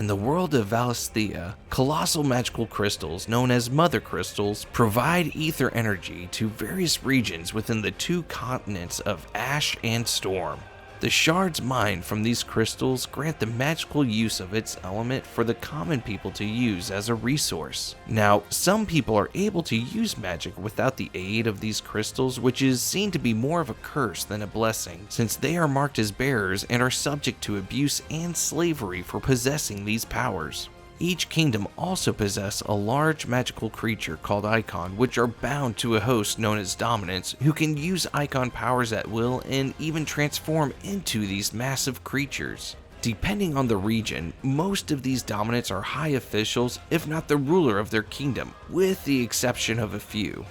In the world of Valisthea, colossal magical crystals known as mother crystals provide ether energy to various regions within the two continents of Ash and Storm. The shards mined from these crystals grant the magical use of its element for the common people to use as a resource. Now, some people are able to use magic without the aid of these crystals, which is seen to be more of a curse than a blessing, since they are marked as bearers and are subject to abuse and slavery for possessing these powers. Each kingdom also possess a large magical creature called Icon, which are bound to a host known as Dominants, who can use Icon powers at will and even transform into these massive creatures. Depending on the region, most of these Dominants are high officials, if not the ruler of their kingdom, with the exception of a few.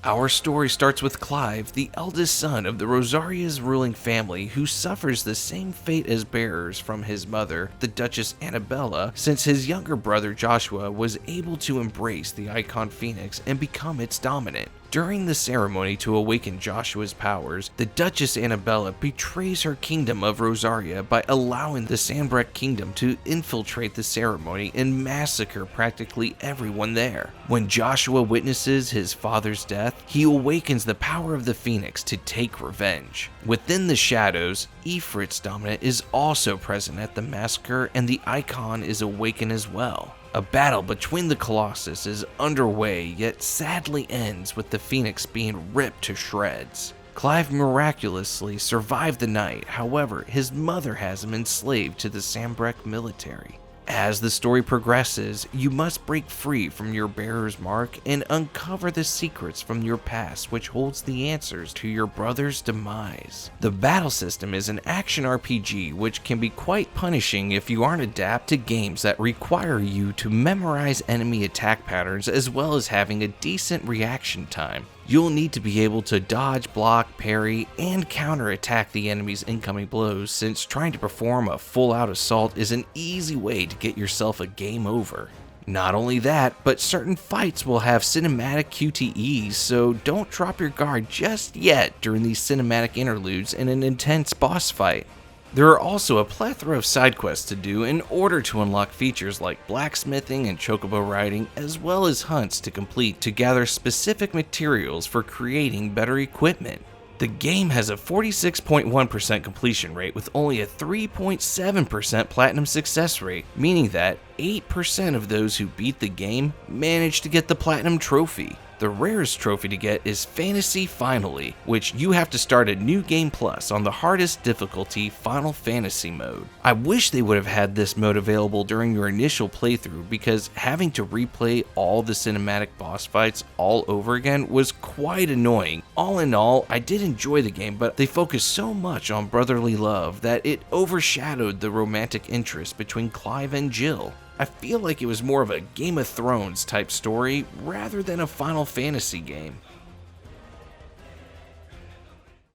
Our story starts with Clive, the eldest son of the Rosaria's ruling family, who suffers the same fate as bearers from his mother, the Duchess Annabella, since his younger brother Joshua was able to embrace the Icon Phoenix and become its dominant. During the ceremony to awaken Joshua's powers, the Duchess Annabella betrays her kingdom of Rosaria by allowing the Sanbreque kingdom to infiltrate the ceremony and massacre practically everyone there. When Joshua witnesses his father's death, he awakens the power of the Phoenix to take revenge. Within the shadows, Ifrit's dominant is also present at the massacre, and the Icon is awakened as well. A battle between the Colossus is underway, yet sadly ends with the Phoenix being ripped to shreds. Clive miraculously survived the night, however, his mother has him enslaved to the Sanbreque military. As the story progresses, you must break free from your bearer's mark and uncover the secrets from your past, which holds the answers to your brother's demise. The battle system is an action RPG, which can be quite punishing if you aren't adept to games that require you to memorize enemy attack patterns as well as having a decent reaction time. You'll need to be able to dodge, block, parry, and counterattack the enemy's incoming blows, since trying to perform a full-out assault is an easy way to get yourself a game over. Not only that, but certain fights will have cinematic QTEs, so don't drop your guard just yet during these cinematic interludes in an intense boss fight. There are also a plethora of side quests to do in order to unlock features like blacksmithing and chocobo riding, as well as hunts to complete to gather specific materials for creating better equipment. The game has a 46.1% completion rate with only a 3.7% platinum success rate, meaning that 8% of those who beat the game manage to get the platinum trophy. The rarest trophy to get is Fantasy Finally, which you have to start a New Game Plus on the hardest difficulty Final Fantasy mode. I wish they would have had this mode available during your initial playthrough, because having to replay all the cinematic boss fights all over again was quite annoying. All in all, I did enjoy the game, but they focused so much on brotherly love that it overshadowed the romantic interest between Clive and Jill. I feel like it was more of a Game of Thrones type story rather than a Final Fantasy game.